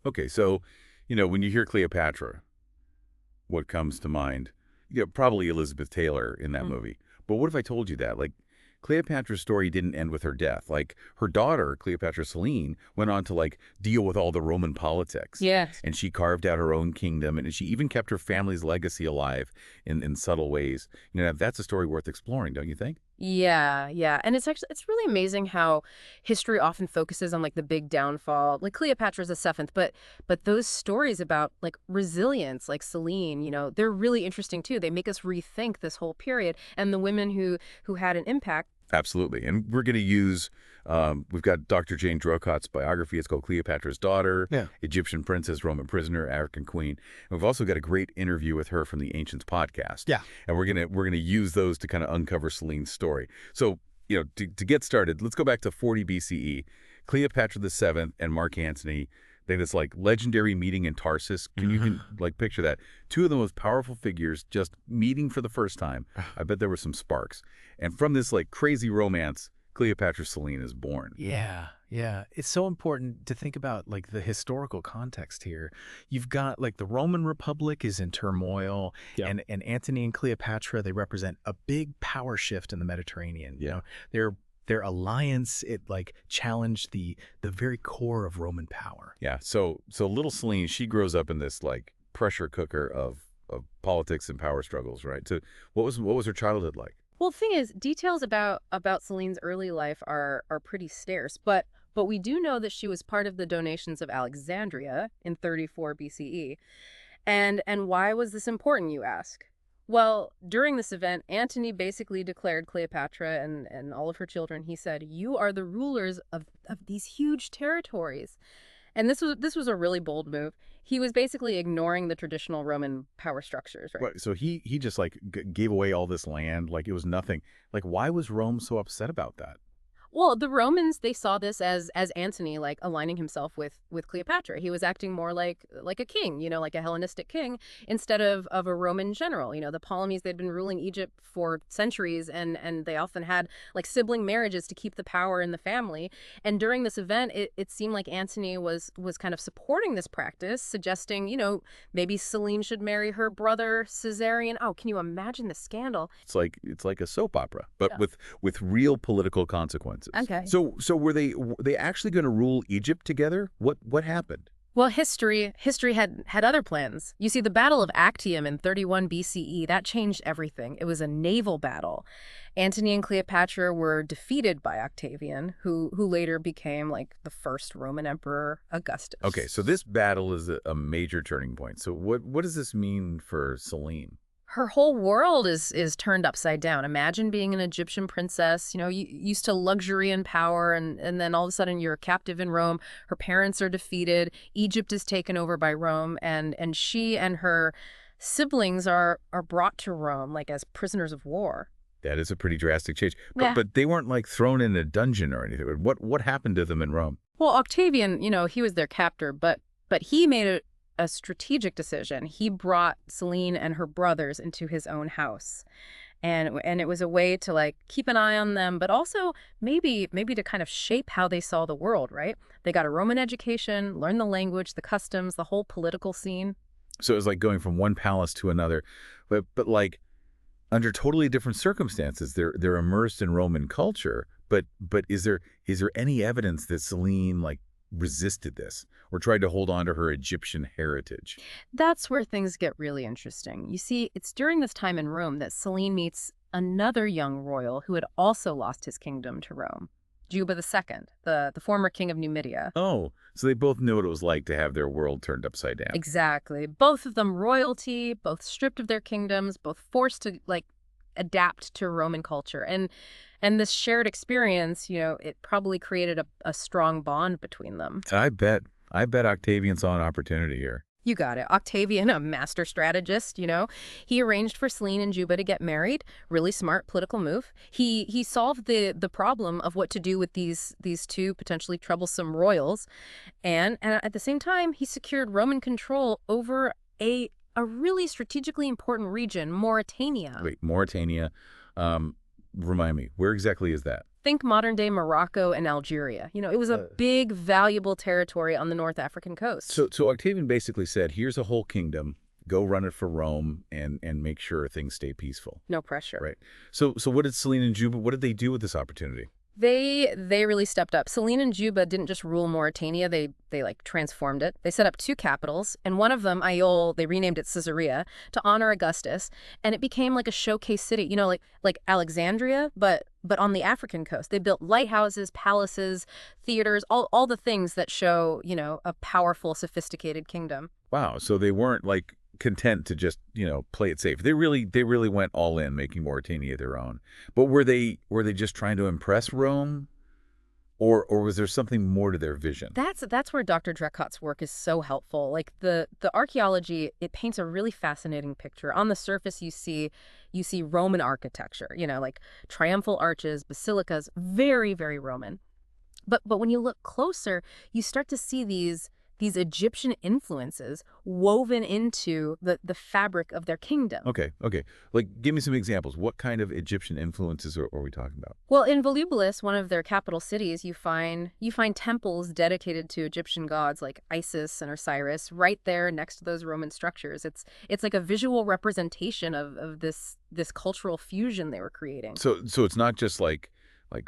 Okay, so, when you hear Cleopatra, what comes to mind? Probably Elizabeth Taylor in that Mm. movie. But what if I told you that? Like, Cleopatra's story didn't end with her death. Like, her daughter, Cleopatra Selene, went on to, like, deal with all the Roman politics. Yes. And she carved out her own kingdom, and she even kept her family's legacy alive in subtle ways. That's a story worth exploring, don't you think? Yeah, yeah. And it's really amazing how history often focuses on like the big downfall. Like Cleopatra's a seventh, but those stories about like resilience, like Selene, they're really interesting too. They make us rethink this whole period and the women who had an impact. Absolutely. And we're going to use, we've got Dr. Jane Drocotte's biography. It's called Cleopatra's Daughter, Yeah. Egyptian Princess, Roman Prisoner, African Queen. And we've also got a great interview with her from the Ancients podcast. Yeah. And we're gonna use those to kind of uncover Celine's story. So, to get started, let's go back to 40 BCE. Cleopatra the Seventh and Mark Antony, they had this like legendary meeting in Tarsus. Can like picture that? Two of the most powerful figures just meeting for the first time. I bet there were some sparks. And from this like crazy romance, Cleopatra Selene is born. Yeah, yeah. It's so important to think about like the historical context here. You've got like the Roman Republic is in turmoil, Yeah. and Antony and Cleopatra, they represent a big power shift in the Mediterranean. Yeah. Their alliance, it like challenged the very core of Roman power. Yeah. So little Selene, she grows up in this like pressure cooker of politics and power struggles, right? So what was her childhood like? Well, the thing is, details about Celine's early life are pretty scarce, but we do know that she was part of the donations of Alexandria in 34 BCE. And why was this important, you ask? Well, during this event, Antony basically declared Cleopatra and all of her children, he said, "You are the rulers of these huge territories." And this was a really bold move. He was basically ignoring the traditional Roman power structures, right? What, so he just like gave away all this land like it was nothing. Like why was Rome so upset about that? Well, the Romans, they saw this as Antony like aligning himself with Cleopatra. He was acting more like a king, like a Hellenistic king instead of a Roman general. The Ptolemies, they'd been ruling Egypt for centuries and they often had like sibling marriages to keep the power in the family. And during this event, it seemed like Antony was kind of supporting this practice, suggesting, maybe Selene should marry her brother Caesarion. Oh, can you imagine the scandal? It's like a soap opera, but Yeah. with real political consequences. Okay. So were they actually going to rule Egypt together? What happened? Well, history had other plans. You see, the Battle of Actium in 31 BCE, that changed everything. It was a naval battle. Antony and Cleopatra were defeated by Octavian, who later became like the first Roman emperor, Augustus. Okay, so this battle is a major turning point. So what does this mean for Selene? Her whole world is turned upside down. Imagine being an Egyptian princess, used to luxury and power, and then all of a sudden you're a captive in Rome. Her parents are defeated. Egypt is taken over by Rome, and she and her siblings are brought to Rome like as prisoners of war. That is a pretty drastic change. But Yeah. but they weren't like thrown in a dungeon or anything. What happened to them in Rome? Well, Octavian, he was their captor, but he made a strategic decision. He brought Selene and her brothers into his own house. And it was a way to like keep an eye on them, but also maybe to kind of shape how they saw the world, right? They got a Roman education, learned the language, the customs, the whole political scene. So it was like going from one palace to another, but like under totally different circumstances. They're immersed in Roman culture, but is there any evidence that Selene like resisted this or tried to hold on to her Egyptian heritage? That's where things get really interesting. You see, it's during this time in Rome that Selene meets another young royal who had also lost his kingdom to Rome, Juba II, the former king of Numidia. Oh, so they both knew what it was like to have their world turned upside down. Exactly. Both of them royalty, both stripped of their kingdoms, both forced to like adapt to Roman culture. And this shared experience, it probably created a strong bond between them. I bet Octavian saw an opportunity here. You got it. Octavian, a master strategist, he arranged for Selene and Juba to get married. Really smart political move. He solved the problem of what to do with these two potentially troublesome royals. And at the same time, he secured Roman control over a really strategically important region, Mauritania. Wait, Mauritania. Remind me, where exactly is that? Think modern-day Morocco and Algeria. It was a big, valuable territory on the North African coast. So Octavian basically said, here's a whole kingdom, go run it for Rome and make sure things stay peaceful. No pressure. Right. So what did Selene and Juba, what did they do with this opportunity? They really stepped up. Selene and Juba didn't just rule Mauritania, they like transformed it. They set up two capitals, and one of them, Ayoul, they renamed it Caesarea to honor Augustus, and it became like a showcase city, like Alexandria, but on the African coast. They built lighthouses, palaces, theaters, all the things that show, a powerful, sophisticated kingdom. Wow. So they weren't like content to just, play it safe. They really went all in, making Mauritania their own. But were they just trying to impress Rome? Or was there something more to their vision? That's where Dr. Drecot's work is so helpful. Like the archaeology, it paints a really fascinating picture. On the surface, you see Roman architecture, like triumphal arches, basilicas, very, very Roman. But when you look closer, you start to see these Egyptian influences woven into the fabric of their kingdom. Okay. Like, give me some examples. What kind of Egyptian influences are we talking about? Well, in Volubilis, one of their capital cities, you find temples dedicated to Egyptian gods like Isis and Osiris right there next to those Roman structures. It's like a visual representation of this cultural fusion they were creating. So it's not just like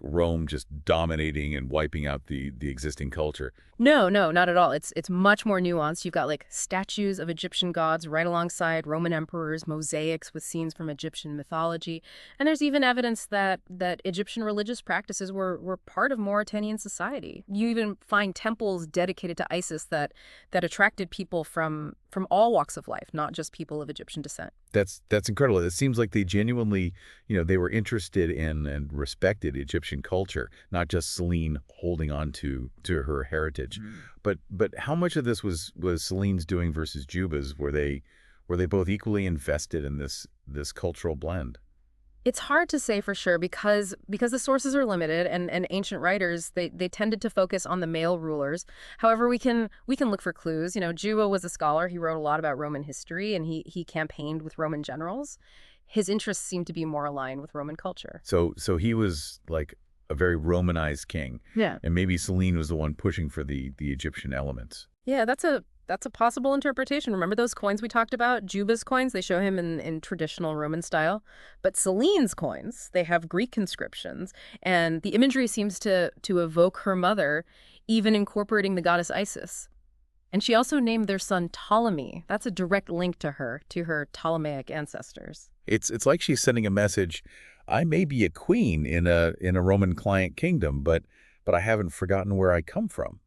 Rome just dominating and wiping out the existing culture. No, not at all. It's much more nuanced. You've got like statues of Egyptian gods right alongside Roman emperors, mosaics with scenes from Egyptian mythology, and there's even evidence that Egyptian religious practices were part of Mauritanian society. You even find temples dedicated to Isis that attracted people from all walks of life, not just people of Egyptian descent. That's incredible. It seems like they genuinely, they were interested in and respected Egyptian culture, not just Selene holding on to her heritage. But how much of this was Selene's doing versus Juba's? Were they both equally invested in this cultural blend? It's hard to say for sure because the sources are limited and ancient writers, they tended to focus on the male rulers. However, we can look for clues. Juba was a scholar. He wrote a lot about Roman history and he campaigned with Roman generals. His interests seemed to be more aligned with Roman culture. So he was like a very Romanized king. Yeah. And maybe Selene was the one pushing for the Egyptian elements. Yeah, that's a possible interpretation. Remember those coins we talked about? Juba's coins, they show him in traditional Roman style. But Selene's coins, they have Greek inscriptions. And the imagery seems to evoke her mother, even incorporating the goddess Isis. And she also named their son Ptolemy. That's a direct link to her Ptolemaic ancestors. It's like she's sending a message. I may be a queen in a Roman client kingdom, but I haven't forgotten where I come from.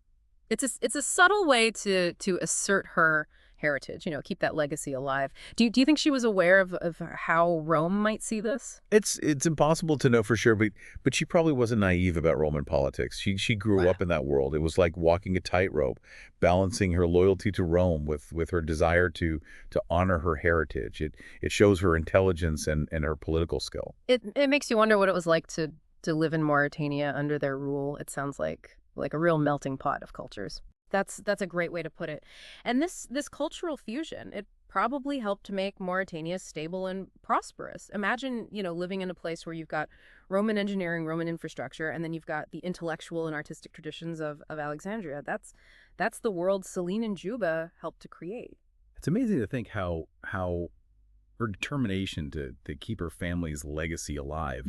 It's a subtle way to assert her heritage, keep that legacy alive. Do you think she was aware of how Rome might see this? It's impossible to know for sure, but she probably wasn't naive about Roman politics. She grew up in that world. It was like walking a tightrope, balancing her loyalty to Rome with her desire to honor her heritage. It shows her intelligence and her political skill. It makes you wonder what it was like to live in Mauritania under their rule. It sounds like a real melting pot of cultures. That's a great way to put it. And this cultural fusion, it probably helped to make Mauritania stable and prosperous. Imagine, living in a place where you've got Roman engineering, Roman infrastructure, and then you've got the intellectual and artistic traditions of Alexandria. That's the world Selene and Juba helped to create. It's amazing to think how her determination to keep her family's legacy alive,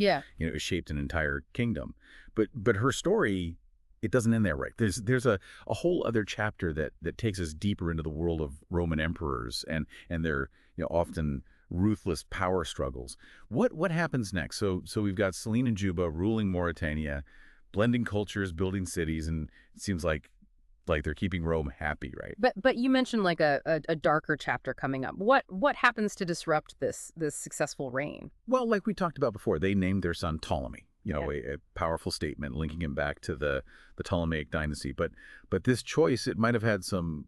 shaped an entire kingdom. But her story, it doesn't end there, right? There's a whole other chapter that takes us deeper into the world of Roman emperors and their often ruthless power struggles. What happens next? So we've got Selene and Juba ruling Mauritania, blending cultures, building cities, and it seems like they're keeping Rome happy, right? But you mentioned like a darker chapter coming up. What happens to disrupt this successful reign? Well, like we talked about before, they named their son Ptolemy. A powerful statement linking him back to the Ptolemaic dynasty. But this choice, it might have had some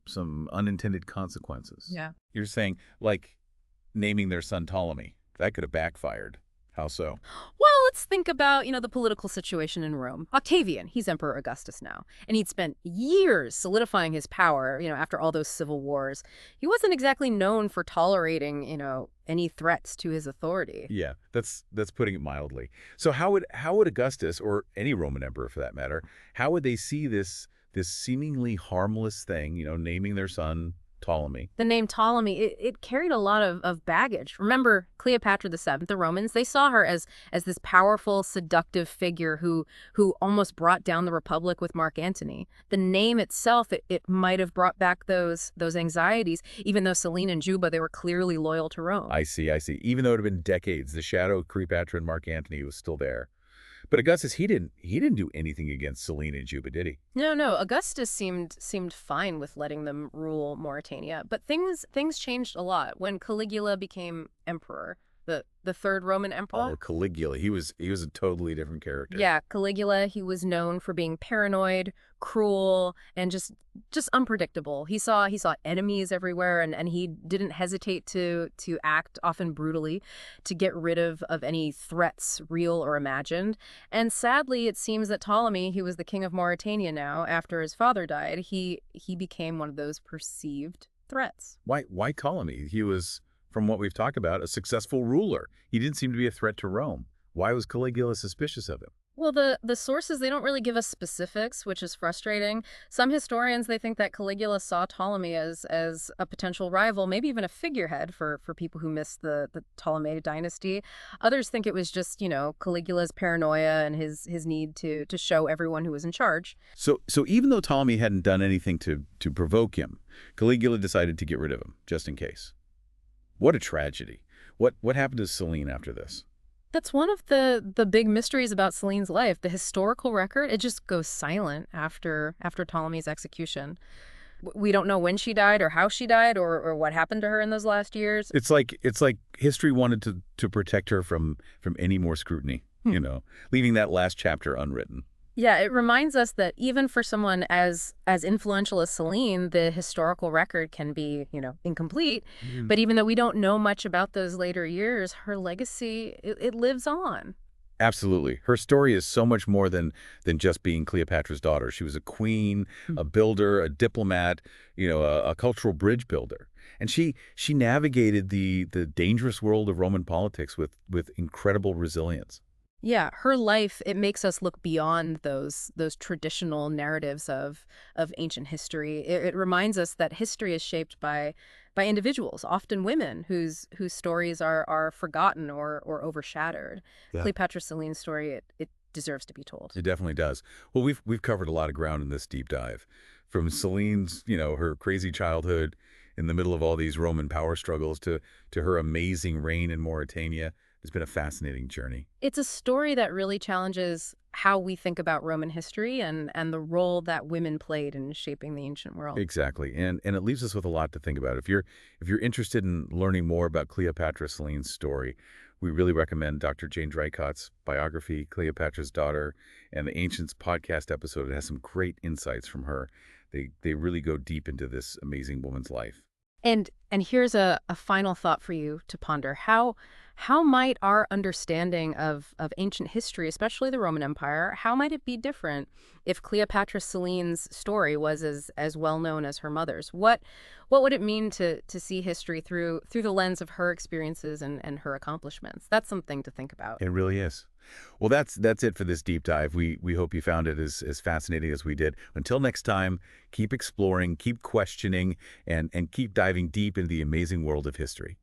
unintended consequences. Yeah. You're saying, like, naming their son Ptolemy, that could have backfired. How so? Well, let's think about, the political situation in Rome. Octavian, he's Emperor Augustus now, and he'd spent years solidifying his power, after all those civil wars. He wasn't exactly known for tolerating, any threats to his authority. Yeah, that's putting it mildly. So how would Augustus, or any Roman emperor for that matter, how would they see this seemingly harmless thing, naming their son Ptolemy? The name Ptolemy, it carried a lot of baggage. Remember Cleopatra the Seventh, the Romans, they saw her as this powerful, seductive figure who almost brought down the Republic with Mark Antony. The name itself, it might have brought back those anxieties, even though Selene and Juba, they were clearly loyal to Rome. I see, I see. Even though it had been decades, the shadow of Cleopatra and Mark Antony was still there. But Augustus, he didn't do anything against Selene and Juba, did he? No. Augustus seemed fine with letting them rule Mauritania, but things changed a lot when Caligula became emperor, the third Roman emperor. Oh, Caligula. He was a totally different character. Yeah, Caligula, he was known for being paranoid, cruel, and just unpredictable. He saw enemies everywhere, and he didn't hesitate to act, often brutally, to get rid of any threats, real or imagined. And sadly, it seems that Ptolemy, who was the king of Mauritania now, after his father died, he became one of those perceived threats. Why Ptolemy? He was, from what we've talked about, a successful ruler. He didn't seem to be a threat to Rome. Why was Caligula suspicious of him? Well, the sources, they don't really give us specifics, which is frustrating. Some historians, they think that Caligula saw Ptolemy as a potential rival, maybe even a figurehead for people who missed the Ptolemaic dynasty. Others think it was just, Caligula's paranoia and his need to show everyone who was in charge. So even though Ptolemy hadn't done anything to provoke him, Caligula decided to get rid of him, just in case. What a tragedy. What happened to Selene after this? That's one of the big mysteries about Selene's life. The historical record, it just goes silent after Ptolemy's execution. We don't know when she died or how she died or what happened to her in those last years. It's like history wanted to protect her from any more scrutiny, leaving that last chapter unwritten. Yeah, it reminds us that even for someone as influential as Selene, the historical record can be, incomplete. But even though we don't know much about those later years, her legacy, it lives on. Absolutely. Her story is so much more than just being Cleopatra's daughter. She was a queen, a builder, a diplomat, a cultural bridge builder. And she navigated the dangerous world of Roman politics with incredible resilience. Yeah, her life, it makes us look beyond those traditional narratives of ancient history. It reminds us that history is shaped by individuals, often women, whose stories are forgotten or overshadowed. Yeah. Cleopatra Selene's story, it deserves to be told. It definitely does. Well, we've covered a lot of ground in this deep dive. From Selene's, her crazy childhood in the middle of all these Roman power struggles to her amazing reign in Mauritania. It's been a fascinating journey. It's a story that really challenges how we think about Roman history and the role that women played in shaping the ancient world. Exactly. And it leaves us with a lot to think about. If you're interested in learning more about Cleopatra Selene's story, we really recommend Dr. Jane Drycott's biography, Cleopatra's Daughter, and the Ancients podcast episode. It has some great insights from her. They really go deep into this amazing woman's life. And here's a final thought for you to ponder. How might our understanding of ancient history, especially the Roman Empire, how might it be different if Cleopatra Selene's story was as well known as her mother's? What would it mean to see history through the lens of her experiences and her accomplishments? That's something to think about. It really is. Well, that's it for this deep dive. We hope you found it as fascinating as we did. Until next time, keep exploring, keep questioning, and keep diving deep into the amazing world of history.